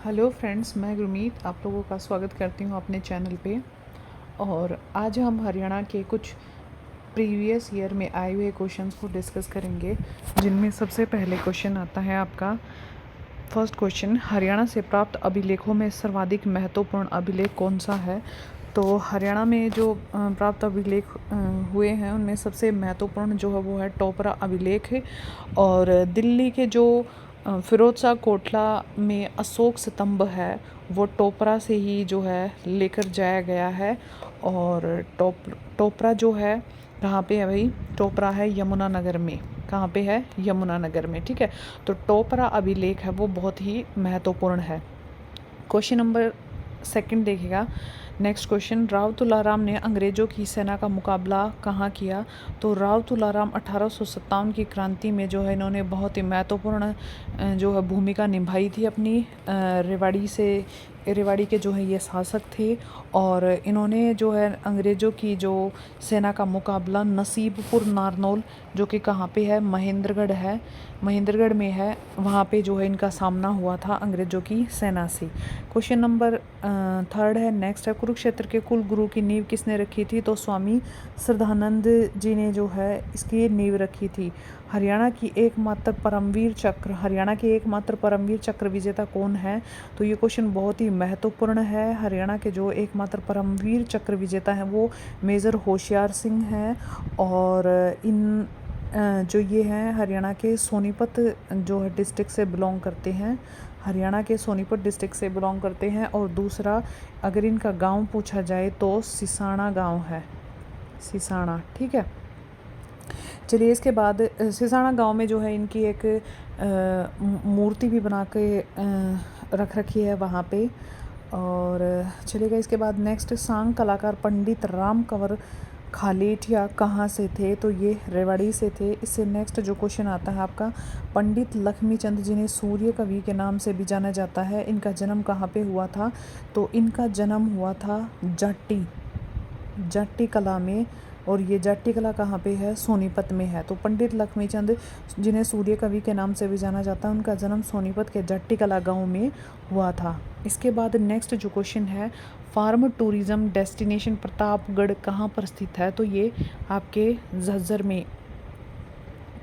Hello friends, मैं गुरमीत आप लोगों का स्वागत करती हूँ अपने चैनल पे। और आज हम हरियाणा के कुछ प्रीवियस ईयर में आए हुए क्वेश्चंस को डिस्कस करेंगे, जिनमें सबसे पहले क्वेश्चन आता है आपका। फर्स्ट क्वेश्चन, हरियाणा से प्राप्त अभिलेखों में सर्वाधिक महत्वपूर्ण अभिलेख कौन सा है? तो हरियाणा में जो प्राप्त अभिलेख हुए हैं उनमें सबसे महत्वपूर्ण जो है वो है टोपरा अभिलेख है। और दिल्ली के जो फिरोज शाह कोटला में अशोक स्तंभ है वो टोपरा से ही जो है लेकर जाया गया है। और टोपरा जो है कहाँ पे है भाई? टोपरा है यमुनानगर में। कहाँ पे है? यमुनानगर में। ठीक है, तो टोपरा अभिलेख है वो बहुत ही महत्वपूर्ण है। क्वेश्चन नंबर सेकंड देखिएगा। नेक्स्ट क्वेश्चन, राव तुलाराम ने अंग्रेज़ों की सेना का मुकाबला कहाँ किया? तो राव तुलाराम 1857 की क्रांति में जो है इन्होंने बहुत ही महत्वपूर्ण जो है भूमिका निभाई थी अपनी। रेवाड़ी के जो है ये शासक थे। और इन्होंने जो है अंग्रेज़ों की जो सेना का मुकाबला नसीबपुर नारनौल, जो कि कहाँ पे है? महेंद्रगढ़ में है। वहाँ पे जो है इनका सामना हुआ था अंग्रेज़ों की सेना से। क्वेश्चन नंबर थर्ड है, नेक्स्ट है, कुरुक्षेत्र के कुल गुरु की नींव किसने रखी थी? तो स्वामी श्रद्धानंद जी ने जो है इसकी नींव रखी थी। हरियाणा के एकमात्र परमवीर चक्र विजेता कौन है? तो ये क्वेश्चन बहुत ही महत्वपूर्ण है। हरियाणा के जो एकमात्र परमवीर चक्र विजेता हैं वो मेजर होशियार सिंह हैं। और इन जो ये हैं हरियाणा के सोनीपत जो है डिस्ट्रिक्ट से बिलोंग करते हैं। हरियाणा के सोनीपत डिस्ट्रिक्ट से बिलोंग करते हैं। और दूसरा, अगर इनका गांव पूछा जाए तो सिसाना गांव है, सिसाना। ठीक है, चलिए इसके बाद सिसाना गांव में जो है इनकी एक मूर्ति भी बना के रख रखी है वहाँ पे। और चलिएगा इसके बाद नेक्स्ट, सांग कलाकार पंडित राम कंवर खालेठिया कहाँ से थे? तो ये रेवाड़ी से थे। इससे नेक्स्ट जो क्वेश्चन आता है आपका, पंडित लक्ष्मीचंद जिन्हें सूर्य कवि के नाम से भी जाना जाता है, इनका जन्म कहाँ पे हुआ था? तो इनका जन्म हुआ था जाट्टी कला में। और ये जाट्टी कला कहाँ पे है? सोनीपत में है। तो पंडित लक्ष्मीचंद जिन्हें सूर्य कवि के नाम से भी जाना जाता है, उनका जन्म सोनीपत के जाट्टी कला गाँव में हुआ था। इसके बाद नेक्स्ट जो क्वेश्चन है, फार्म टूरिज्म डेस्टिनेशन प्रतापगढ़ कहाँ पर स्थित है? तो ये आपके झज्जर में।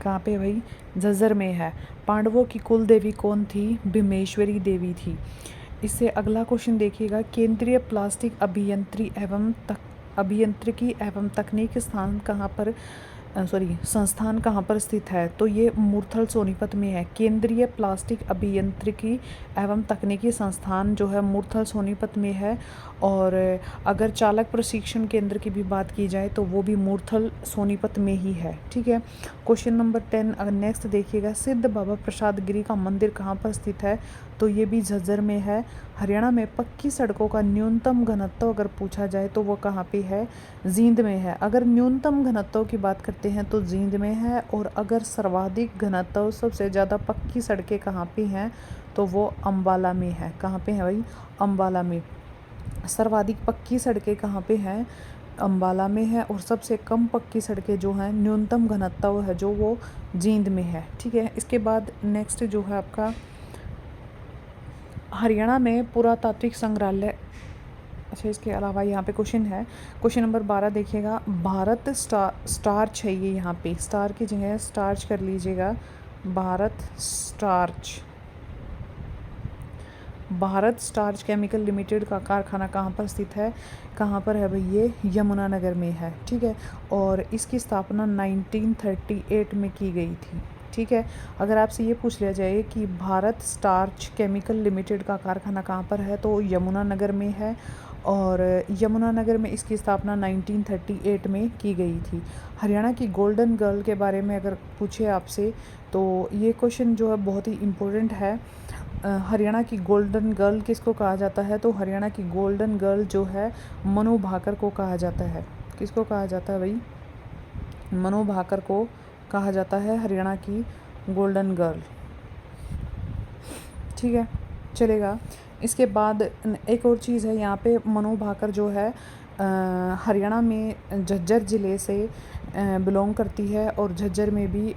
कहाँ पे भाई? झज्जर में है। पांडवों की कुल देवी कौन थी? भीमेश्वरी देवी थी। इससे अगला क्वेश्चन देखिएगा, केंद्रीय प्लास्टिक अभियांत्रिकी एवं तकनीक संस्थान कहाँ पर स्थित है? तो ये मूर्थल सोनीपत में है। केंद्रीय प्लास्टिक अभियांत्रिकी एवं तकनीकी संस्थान जो है मूर्थल सोनीपत में है। और अगर चालक प्रशिक्षण केंद्र की भी बात की जाए तो वो भी मूर्थल सोनीपत में ही है। ठीक है, क्वेश्चन नंबर 10 अगर नेक्स्ट देखिएगा, सिद्ध बाबा प्रसाद गिरी का मंदिर कहाँ पर स्थित है? तो ये भी झज्जर में है। हरियाणा में पक्की सड़कों का न्यूनतम घनत्व अगर पूछा जाए तो वो कहाँ पे है? जींद में है। अगर न्यूनतम घनत्व की बात करते हैं तो जींद में है। और अगर सर्वाधिक घनत्व सबसे ज़्यादा पक्की सड़कें कहाँ पे हैं? तो वो अम्बाला में है। कहाँ पे है भाई? अम्बाला में। सर्वाधिक पक्की सड़कें कहाँ पे हैं? अम्बाला में है। और सबसे कम पक्की सड़कें जो हैं, न्यूनतम घनत्व है जो वो जींद में है। ठीक है, इसके बाद नेक्स्ट जो है आपका, हरियाणा में पुरातात्विक संग्रहालय। अच्छा, इसके अलावा यहाँ पे क्वेश्चन है, क्वेश्चन नंबर 12 देखिएगा, भारत स्टार्च है। ये यहाँ पे स्टार की जगह स्टार्च कर लीजिएगा। भारत स्टार्च केमिकल लिमिटेड का कारखाना कहाँ पर स्थित है? कहाँ पर है भाई? ये यमुनानगर में है। ठीक है, और इसकी स्थापना 1938 में की गई थी। ठीक है, अगर आपसे ये पूछ लिया जाए कि भारत स्टार्च केमिकल लिमिटेड का कारखाना कहाँ पर है, तो यमुनानगर में है। और यमुनानगर में इसकी स्थापना 1938 में की गई थी। हरियाणा की गोल्डन गर्ल के बारे में अगर पूछे आपसे तो ये क्वेश्चन जो है बहुत ही इम्पोर्टेंट है। हरियाणा की गोल्डन गर्ल किसको कहा जाता है? तो हरियाणा की गोल्डन गर्ल जो है मनु भाकर को कहा जाता है। किसको कहा जाता है भाई? मनु भाकर को कहा जाता है हरियाणा की गोल्डन गर्ल। ठीक है, चलेगा। इसके बाद एक और चीज़ है यहाँ पे, मनु भाकर जो है हरियाणा में झज्जर ज़िले से बिलोंग करती है। और झज्जर में भी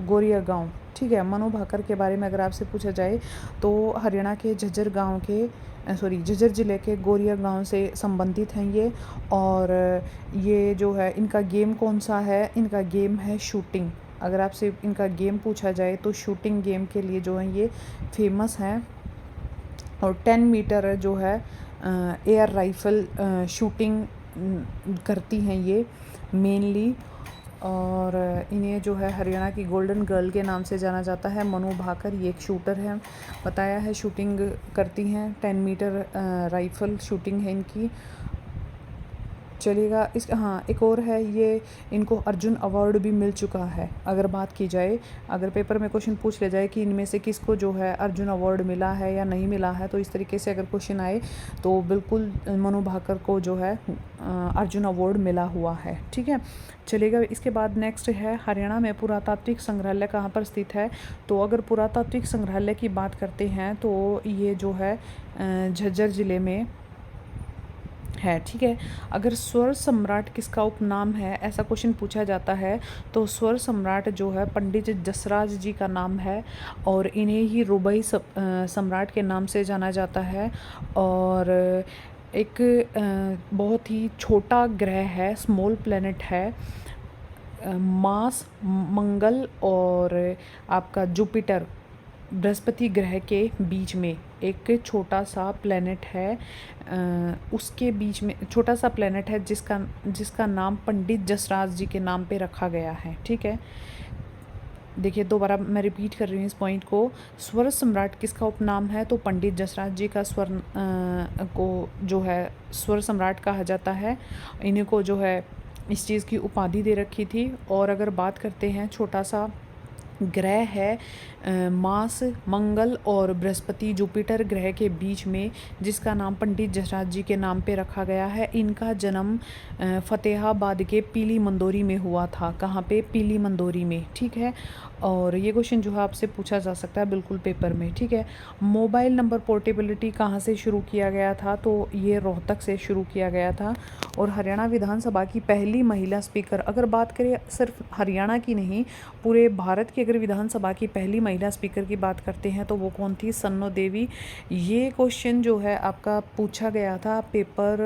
गोरिया गांव, ठीक है। मनु भाकर के बारे में अगर आपसे पूछा जाए तो हरियाणा के झज्जर ज़िले के गोरिया गांव से संबंधित हैं ये। और ये जो है इनका गेम कौन सा है, इनका गेम है शूटिंग। अगर आपसे इनका गेम पूछा जाए तो शूटिंग गेम के लिए जो है ये फेमस हैं। और 10 मीटर जो है एयर राइफ़ल शूटिंग करती हैं ये मेनली। और इन्हें जो है हरियाणा की गोल्डन गर्ल के नाम से जाना जाता है। मनु भाकर ये एक शूटर है, बताया है, शूटिंग करती हैं, 10 मीटर राइफ़ल शूटिंग है इनकी। चलेगा इस हाँ, एक और है ये, इनको अर्जुन अवार्ड भी मिल चुका है। अगर बात की जाए, अगर पेपर में क्वेश्चन पूछ लिया जाए कि इनमें से किसको जो है अर्जुन अवार्ड मिला है या नहीं मिला है, तो इस तरीके से अगर क्वेश्चन आए तो बिल्कुल मनु भाकर को जो है अर्जुन अवार्ड मिला हुआ है, ठीक है। चलेगा इसके बाद नेक्स्ट है, हरियाणा में पुरातात्विक संग्रहालय कहाँ पर स्थित है। तो अगर पुरातात्विक संग्रहालय की बात करते हैं तो ये जो है झज्जर ज़िले में है, ठीक है। अगर स्वर सम्राट किसका उपनाम है, ऐसा क्वेश्चन पूछा जाता है तो स्वर सम्राट जो है पंडित जसराज जी का नाम है। और इन्हें ही रुबाई सम्राट के नाम से जाना जाता है। और एक बहुत ही छोटा ग्रह है, स्मॉल प्लेनेट है, मार्स, मंगल और आपका जुपिटर, बृहस्पति ग्रह के बीच में एक छोटा सा प्लेनेट है। उसके बीच में छोटा सा प्लेनेट है जिसका नाम पंडित जसराज जी के नाम पे रखा गया है, ठीक है। देखिए दोबारा मैं रिपीट कर रही हूँ इस पॉइंट को। स्वर सम्राट किसका उपनाम है, तो पंडित जसराज जी का स्वर को जो है स्वर सम्राट कहा जाता है। इन्हीं को जो है इस चीज़ की उपाधि दे रखी थी। और अगर बात करते हैं, छोटा सा ग्रह है मार्स, मंगल और बृहस्पति जुपिटर ग्रह के बीच में, जिसका नाम पंडित जसराज जी के नाम पे रखा गया है। इनका जन्म फतेहाबाद के पीली मंदोरी में हुआ था। कहाँ पे, पीली मंदोरी में, ठीक है। और ये क्वेश्चन जो है आपसे पूछा जा सकता है बिल्कुल पेपर में, ठीक है। मोबाइल नंबर पोर्टेबिलिटी कहाँ से शुरू किया गया था, तो ये रोहतक से शुरू किया गया था। और हरियाणा विधानसभा की पहली महिला स्पीकर, अगर बात करें सिर्फ हरियाणा की नहीं, पूरे भारत की अगर विधानसभा की पहली महिला स्पीकर की बात करते हैं तो वो कौन थी, सन्नो देवी। ये क्वेश्चन जो है आपका पूछा गया था पेपर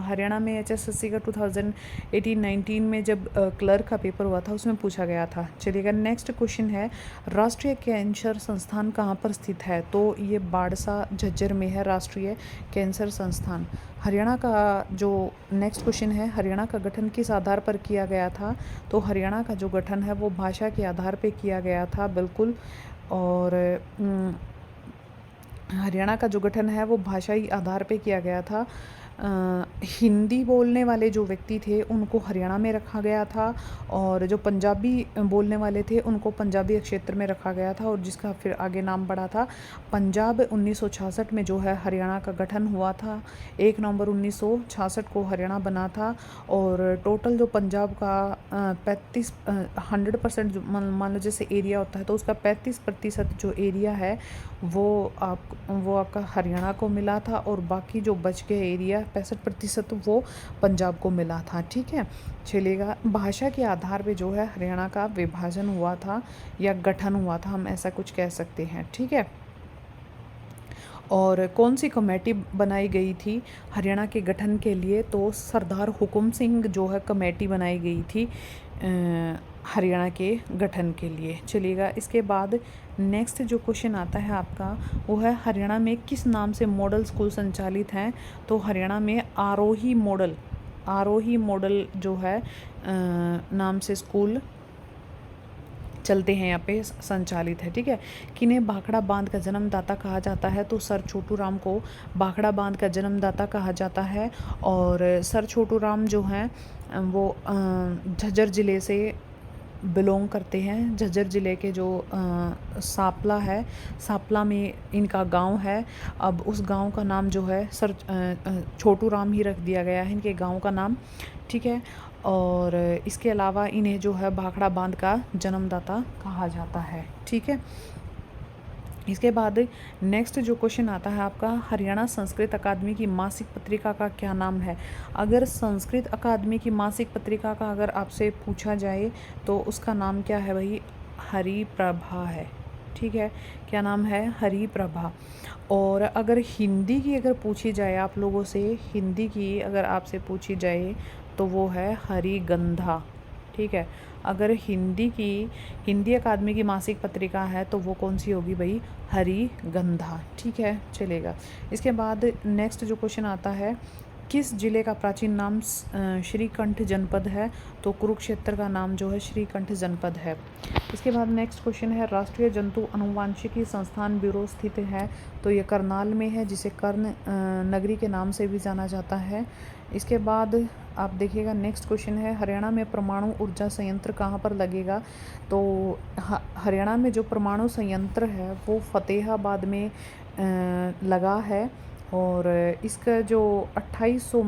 हरियाणा में HSSC का 2018-19 में जब क्लर्क का पेपर हुआ था, उसमें पूछा गया था। चलिएगा नेक्स्ट क्वेश्चन है, राष्ट्रीय कैंसर संस्थान कहाँ पर स्थित है, तो ये बाड़सा झज्जर में है राष्ट्रीय कैंसर संस्थान। हरियाणा का जो नेक्स्ट क्वेश्चन है, हरियाणा का गठन किस आधार पर किया गया था, तो हरियाणा का जो गठन है वो भाषा के आधार पे किया गया था, बिल्कुल। और हरियाणा का जो गठन है वो भाषाई आधार पे किया गया था। हिंदी बोलने वाले जो व्यक्ति थे उनको हरियाणा में रखा गया था। और जो पंजाबी बोलने वाले थे उनको पंजाबी क्षेत्र में रखा गया था, और जिसका फिर आगे नाम बढ़ा था पंजाब। 1966 में जो है हरियाणा का गठन हुआ था। 1 नवंबर 1966 को हरियाणा बना था। और टोटल जो पंजाब का 100% मान लो जैसे एरिया होता है तो उसका 35% जो एरिया है वो आपका हरियाणा को मिला था। और बाकी जो बच गए एरिया 65% वो पंजाब को मिला था, ठीक है। चलेगा, भाषा के आधार पे जो है हरियाणा का विभाजन हुआ था या गठन हुआ था, हम ऐसा कुछ कह सकते हैं, ठीक है। और कौन सी कमेटी बनाई गई थी हरियाणा के गठन के लिए, तो सरदार हुकुम सिंह जो है कमेटी बनाई गई थी हरियाणा के गठन के लिए। चलिएगा इसके बाद नेक्स्ट जो क्वेश्चन आता है आपका वो है, हरियाणा में किस नाम से मॉडल स्कूल संचालित हैं, तो हरियाणा में आरोही मॉडल जो है नाम से स्कूल चलते हैं, यहाँ पे संचालित है, ठीक है। किन्हें भाखड़ा बांध का जन्मदाता कहा जाता है, तो सर छोटू राम को भाखड़ा बांध का जन्मदाता कहा जाता है। और सर छोटू राम जो हैं वो झज्जर ज़िले से बिलोंग करते हैं। झज्जर ज़िले के जो सांपला है, सांपला में इनका गांव है। अब उस गांव का नाम जो है सर छोटू राम ही रख दिया गया है इनके गांव का नाम, ठीक है। और इसके अलावा इन्हें जो है भाखड़ा बांध का जन्मदाता कहा जाता है, ठीक है। इसके बाद नेक्स्ट जो क्वेश्चन आता है आपका, हरियाणा संस्कृत अकादमी की मासिक पत्रिका का क्या नाम है। अगर संस्कृत अकादमी की मासिक पत्रिका का अगर आपसे पूछा जाए तो उसका नाम क्या है भाई, हरिप्रभा है। ठीक है, क्या नाम है? हरिप्रभा। और अगर हिंदी की अगर पूछी जाए आप लोगों से, हिंदी की अगर आपसे पूछी जाए तो वो है हरिगंधा। ठीक है, अगर हिंदी अकादमी की मासिक पत्रिका है तो वो कौन सी होगी भाई? हरिगंधा। ठीक है, चलेगा। इसके बाद नेक्स्ट जो क्वेश्चन आता है, किस जिले का प्राचीन नाम श्रीकंठ जनपद है? तो कुरुक्षेत्र का नाम जो है श्रीकंठ जनपद है। इसके बाद नेक्स्ट क्वेश्चन है, राष्ट्रीय जंतु अनुवांशिकी संस्थान ब्यूरो स्थित है? तो ये करनाल में है, जिसे कर्ण नगरी के नाम से भी जाना जाता है। इसके बाद आप देखिएगा नेक्स्ट क्वेश्चन है, हरियाणा में परमाणु ऊर्जा संयंत्र कहाँ पर लगेगा? तो हरियाणा में जो परमाणु संयंत्र है वो फतेहाबाद में लगा है। और इसका जो 2800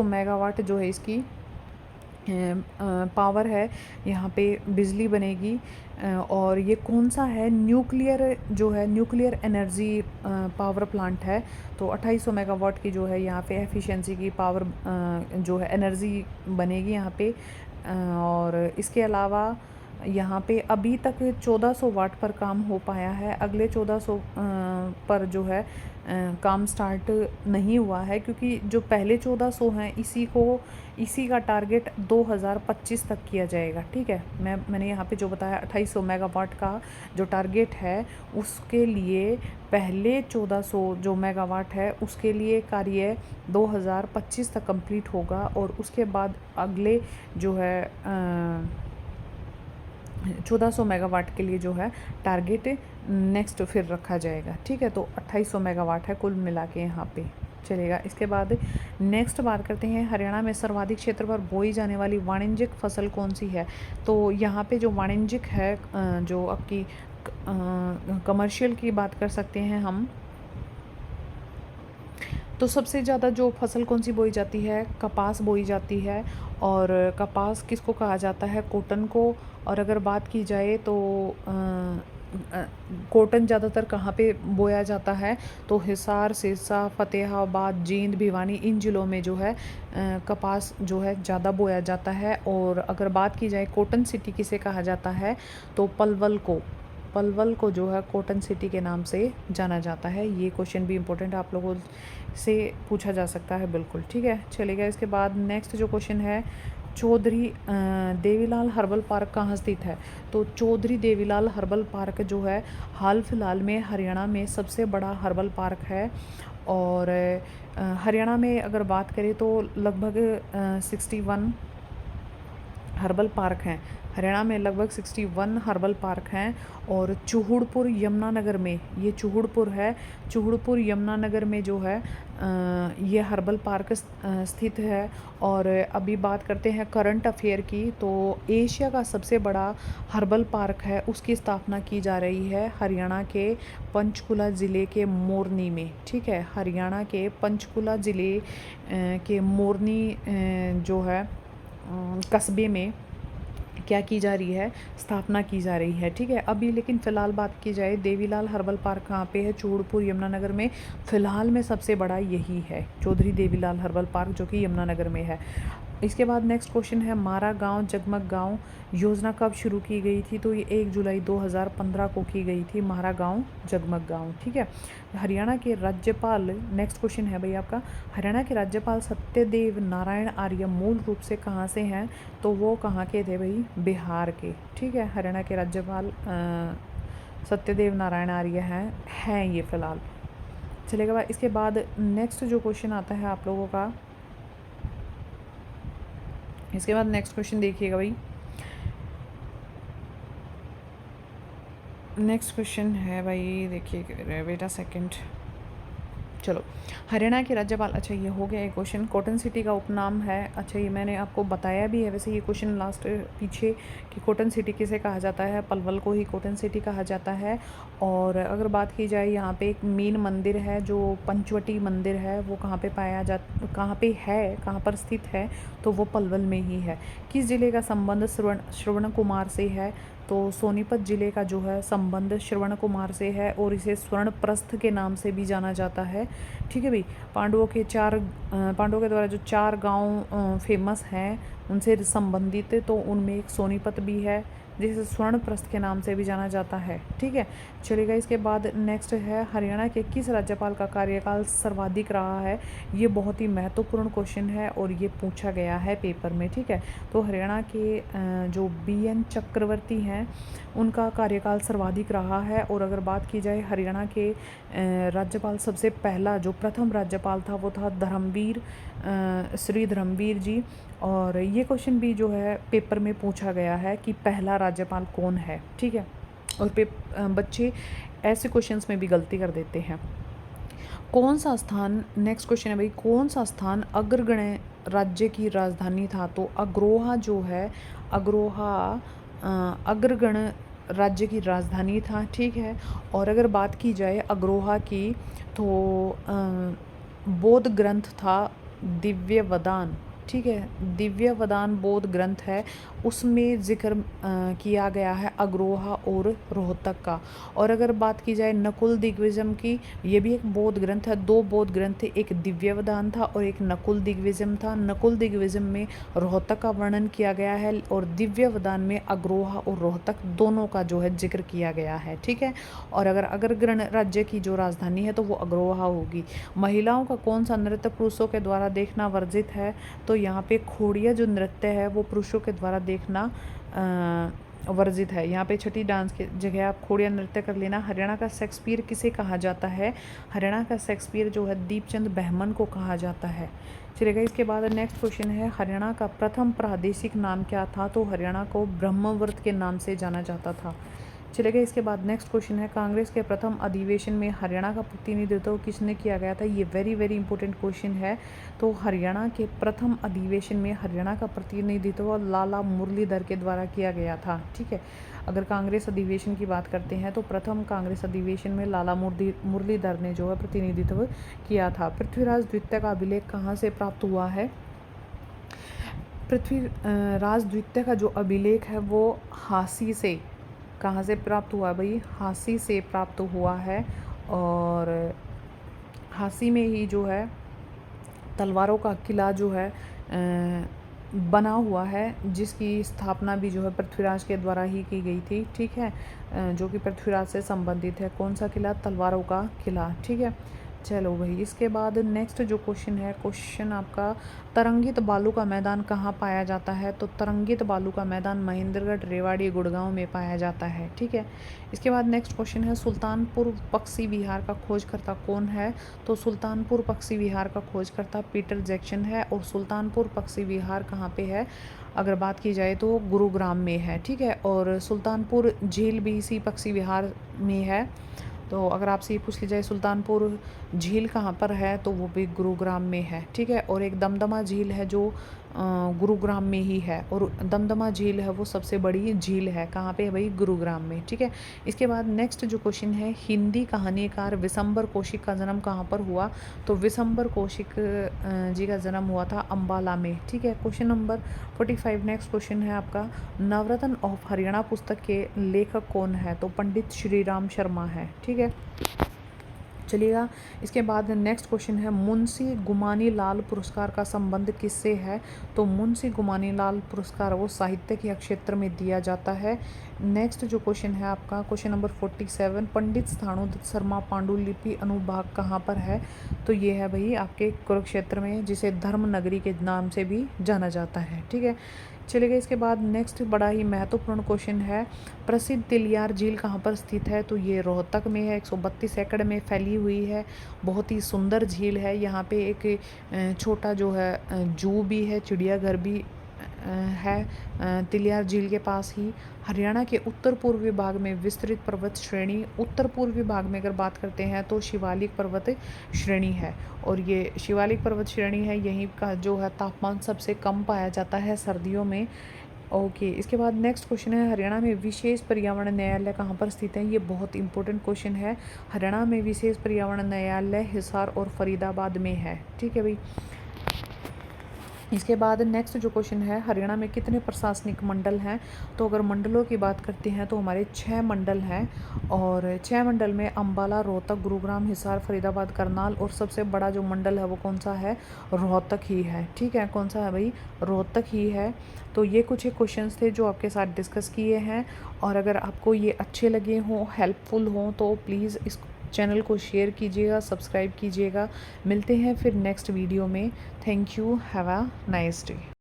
मेगावाट जो है इसकी पावर है, यहाँ पे बिजली बनेगी। और ये कौन सा है? न्यूक्लियर एनर्जी पावर प्लांट है। तो 2800 मेगावाट की जो है यहाँ पे एफिशिएंसी की पावर जो है एनर्जी बनेगी यहाँ पे। और इसके अलावा यहाँ पे अभी तक 1400 वाट पर काम हो पाया है। अगले 1400 पर जो है काम स्टार्ट नहीं हुआ है, क्योंकि जो पहले 1400 हैं इसी का टारगेट 2025 तक किया जाएगा। ठीक है, मैंने यहाँ पे जो बताया 2800 मेगावाट का जो टारगेट है, उसके लिए पहले 1400 जो मेगावाट है उसके लिए कार्य 2025 तक कंप्लीट होगा। और उसके बाद अगले जो है 1400 मेगावाट के लिए जो है टारगेट नेक्स्ट फिर रखा जाएगा। ठीक है, तो 2800 मेगावाट है कुल मिला के यहाँ पे, चलेगा। इसके बाद नेक्स्ट बात करते हैं, हरियाणा में सर्वाधिक क्षेत्र पर बोई जाने वाली वाणिज्यिक फसल कौन सी है? तो यहाँ पे जो वाणिज्यिक है, जो आपकी कमर्शियल की बात कर सकते हैं हम, तो सबसे ज़्यादा जो फसल कौन सी बोई जाती है? कपास बोई जाती है। और कपास किसको कहा जाता है? कॉटन को। और अगर बात की जाए तो कॉटन ज़्यादातर कहाँ पे बोया जाता है? तो हिसार, सिरसा, फतेहाबाद, जींद, भिवानी, इन ज़िलों में जो है कपास जो है ज़्यादा बोया जाता है। और अगर बात की जाए कॉटन सिटी किसे कहा जाता है? तो पलवल को जो है कॉटन सिटी के नाम से जाना जाता है। ये क्वेश्चन भी इम्पोर्टेंट आप लोगों से पूछा जा सकता है, बिल्कुल। ठीक है, चलेगा। इसके बाद नेक्स्ट जो क्वेश्चन है, चौधरी देवीलाल हर्बल पार्क कहाँ स्थित है? तो चौधरी देवीलाल हर्बल पार्क जो है हाल फिलहाल में हरियाणा में सबसे बड़ा हर्बल पार्क है। और हरियाणा में अगर बात करें तो लगभग 61 हर्बल पार्क हैं। हरियाणा में लगभग 61 हर्बल पार्क हैं। और चूहड़पुर यमुनानगर में, ये चूहड़पुर है, चूहड़पुर यमुनानगर में जो है ये हर्बल पार्क स्थित है। और अभी बात करते हैं करंट अफेयर की, तो एशिया का सबसे बड़ा हर्बल पार्क है, उसकी स्थापना की जा रही है हरियाणा के पंचकुला ज़िले के मोरनी में। ठीक है, हरियाणा के पंचकुला ज़िले के मोरनी जो है कस्बे में क्या की जा रही है? स्थापना की जा रही है। ठीक है, अभी लेकिन फ़िलहाल बात की जाए देवीलाल हर्बल पार्क कहाँ पे है? चूहड़पुर यमुनानगर में फ़िलहाल में सबसे बड़ा यही है, चौधरी देवीलाल हर्बल पार्क, जो कि यमुनानगर में है। इसके बाद नेक्स्ट क्वेश्चन है, मारा गांव जगमग गांव योजना कब शुरू की गई थी? तो ये 1 जुलाई 2015 को की गई थी, मारा गांव जगमग गांव। ठीक है, हरियाणा के राज्यपाल, नेक्स्ट क्वेश्चन है भाई आपका, हरियाणा के राज्यपाल सत्यदेव नारायण आर्य मूल रूप से कहाँ से हैं? तो वो कहाँ के थे भाई? बिहार के। ठीक है, हरियाणा के राज्यपाल सत्यदेव नारायण आर्य हैं ये फ़िलहाल, चलेगा भाई। इसके बाद नेक्स्ट जो क्वेश्चन आता है आप लोगों का, इसके बाद नेक्स्ट क्वेश्चन देखिएगा भाई। नेक्स्ट क्वेश्चन है भाई, देखिए बेटा सेकंड, चलो। हरियाणा के राज्यपाल, अच्छा ये हो गया एक क्वेश्चन। कॉटन सिटी का उपनाम है, अच्छा ये मैंने आपको बताया भी है वैसे ये क्वेश्चन लास्ट पीछे, कि कॉटन सिटी किसे कहा जाता है? पलवल को ही कॉटन सिटी कहा जाता है। और अगर बात की जाए यहाँ पे एक मेन मंदिर है जो पंचवटी मंदिर है, वो कहाँ पे कहाँ पर स्थित है? तो वो पलवल में ही है। किस जिले का संबंध श्रवण कुमार से है? तो सोनीपत ज़िले का जो है संबंध श्रवण कुमार से है और इसे स्वर्ण प्रस्थ के नाम से भी जाना जाता है। ठीक है भाई। पांडवों के द्वारा जो 4 गांव फेमस हैं उनसे संबंधित, तो उनमें एक सोनीपत भी है जिसे स्वर्ण प्रस्थ के नाम से भी जाना जाता है। ठीक है, चलिएगा। इसके बाद नेक्स्ट है हरियाणा के किस राज्यपाल का कार्यकाल सर्वाधिक रहा है। ये बहुत ही महत्वपूर्ण क्वेश्चन है और ये पूछा गया है पेपर में। ठीक है, तो हरियाणा के जो BN चक्रवर्ती हैं उनका कार्यकाल सर्वाधिक रहा है। और अगर बात की जाए हरियाणा के राज्यपाल, सबसे पहला जो प्रथम राज्यपाल था वो था श्री धर्मवीर जी। और ये क्वेश्चन भी जो है पेपर में पूछा गया है कि पहला राज्यपाल कौन है। ठीक है, और बच्चे ऐसे क्वेश्चंस में भी गलती कर देते हैं। कौन सा स्थान, नेक्स्ट क्वेश्चन है भाई, कौन सा स्थान अग्रगण्य राज्य की राजधानी था। तो अग्रोहा जो है, अग्रोहा अग्रगण्य राज्य की राजधानी था। ठीक है, और अगर बात की जाए अग्रोहा की तो बौद्ध ग्रंथ था दिव्यवदान। ठीक है, दिव्यवदान बौद्ध ग्रंथ है, उसमें जिक्र किया गया है अग्रोहा और रोहतक का। और अगर बात की जाए नकुल दिग्विजय की, ये भी एक बौद्ध ग्रंथ है। 2 बौद्ध ग्रंथ थे, एक दिव्यवदान था और एक नकुल दिग्विजय था। नकुल दिग्विजय में रोहतक का वर्णन किया गया है और दिव्यवदान में अग्रोहा और रोहतक दोनों का जो है जिक्र किया गया है। ठीक है, और अगर अग्रगण्य राज्य की जो राजधानी है तो वो अग्रोहा होगी। महिलाओं का कौन सा नृत्य पुरुषों के द्वारा देखना वर्जित है। तो यहाँ पे खोड़िया जो नृत्य है वो पुरुषों के द्वारा देखना वर्जित है। यहाँ पे छठी डांस की जगह आप खोड़िया नृत्य कर लेना। हरियाणा का शेक्सपियर किसे कहा जाता है। हरियाणा का शेक्सपियर जो है दीपचंद बहमन को कहा जाता है। चलिएगा, इसके बाद नेक्स्ट क्वेश्चन है हरियाणा का प्रथम प्रादेशिक नाम क्या था। तो हरियाणा को ब्रह्मवर्त के नाम से जाना जाता था। चलेगा, इसके बाद नेक्स्ट क्वेश्चन है कांग्रेस के प्रथम अधिवेशन में हरियाणा का प्रतिनिधित्व किसने किया गया था। ये वेरी वेरी इंपॉर्टेंट क्वेश्चन है। तो हरियाणा के प्रथम अधिवेशन में हरियाणा का प्रतिनिधित्व लाला मुरलीधर के द्वारा किया गया था। ठीक है, अगर कांग्रेस अधिवेशन की बात करते हैं तो प्रथम कांग्रेस अधिवेशन में लाला मुरलीधर ने जो है प्रतिनिधित्व किया था। पृथ्वीराज द्वितीय का अभिलेख कहाँ से प्राप्त हुआ है। पृथ्वीराज द्वितीय का जो अभिलेख है वो हांसी से, कहाँ से प्राप्त हुआ भाई, हांसी से प्राप्त हुआ है। और हांसी में ही जो है तलवारों का किला जो है बना हुआ है, जिसकी स्थापना भी जो है पृथ्वीराज के द्वारा ही की गई थी। ठीक है, जो कि पृथ्वीराज से संबंधित है। कौन सा किला, तलवारों का किला। ठीक है, चलो भाई, इसके बाद नेक्स्ट जो क्वेश्चन है, क्वेश्चन आपका तरंगित बालू का मैदान कहाँ पाया जाता है। तो तरंगित बालू का मैदान महेंद्रगढ़, रेवाड़ी, गुड़गांव में पाया जाता है। ठीक है, इसके बाद नेक्स्ट क्वेश्चन है सुल्तानपुर पक्षी विहार का खोजकर्ता कौन है। तो सुल्तानपुर पक्षी विहार का खोजकर्ता पीटर जैक्सन है। और सुल्तानपुर पक्षी विहार कहाँ पे है, अगर बात की जाए तो गुरुग्राम में है। ठीक है, और सुल्तानपुर झील भी इसी पक्षी विहार में है। तो अगर आपसे ये पूछ ली जाए सुल्तानपुर झील कहाँ पर है, तो वो भी गुरुग्राम में है। ठीक है, और एक दमदमा झील है जो गुरुग्राम में ही है। और दमदमा झील है वो सबसे बड़ी झील है। कहाँ पे है भाई, गुरुग्राम में। ठीक है, इसके बाद नेक्स्ट जो क्वेश्चन है, हिंदी कहानीकार विशंबर कौशिक का जन्म कहाँ पर हुआ। तो विशंबर कौशिक जी का जन्म हुआ था अम्बाला में। ठीक है, क्वेश्चन नंबर 45 नेक्स्ट क्वेश्चन है आपका, नवरत्न ऑफ हरियाणा पुस्तक के लेखक कौन है। तो पंडित श्री राम शर्मा है। ठीक है, चलिएगा, इसके बाद नेक्स्ट क्वेश्चन है मुंशी गुमानी लाल पुरस्कार का संबंध किससे है। तो मुंशी गुमानी लाल पुरस्कार वो साहित्य के क्षेत्र में दिया जाता है। नेक्स्ट जो क्वेश्चन है आपका, क्वेश्चन नंबर 47, पंडित स्थाणुदत्त शर्मा पांडुलिपि अनुभाग कहाँ पर है। तो ये है भाई आपके कुरुक्षेत्र में, जिसे धर्म नगरी के नाम से भी जाना जाता है। ठीक है, चलिएगा, इसके बाद नेक्स्ट बड़ा ही महत्वपूर्ण क्वेश्चन है, प्रसिद्ध तिलियार झील कहाँ पर स्थित है। तो ये रोहतक में है, 132 एकड़ में फैली हुई है, बहुत ही सुंदर झील है। यहाँ पे एक छोटा जो है जू भी है, चिड़ियाघर भी है तिलियार झील के पास ही। हरियाणा के उत्तर पूर्वी भाग में विस्तृत पर्वत श्रेणी, उत्तर पूर्वी भाग में अगर बात करते हैं तो शिवालिक पर्वत श्रेणी है। और ये शिवालिक पर्वत श्रेणी है, यहीं का जो है तापमान सबसे कम पाया जाता है सर्दियों में। ओके, इसके बाद नेक्स्ट क्वेश्चन है, हरियाणा में विशेष पर्यावरण न्यायालय कहाँ पर स्थित है। ये बहुत इंपॉर्टेंट क्वेश्चन है। हरियाणा में विशेष पर्यावरण न्यायालय हिसार और फरीदाबाद में है। ठीक है भाई, इसके बाद नेक्स्ट जो क्वेश्चन है, हरियाणा में कितने प्रशासनिक मंडल हैं? तो अगर मंडलों की बात करते हैं तो हमारे 6 मंडल हैं, और 6 मंडल में अम्बाला, रोहतक, गुरुग्राम, हिसार, फरीदाबाद, करनाल, और सबसे बड़ा जो मंडल है वो कौन सा है? रोहतक ही है। ठीक है, कौन सा है भाई? रोहतक ही है। तो ये कुछ एक क्वेश्चंस थे जो आपके साथ डिस्कस किए हैं, और अगर आपको ये अच्छे लगे हों, हेल्पफुल हों, तो प्लीज़ इस चैनल को शेयर कीजिएगा, सब्सक्राइब कीजिएगा। मिलते हैं फिर नेक्स्ट वीडियो में। Thank you, have a nice day.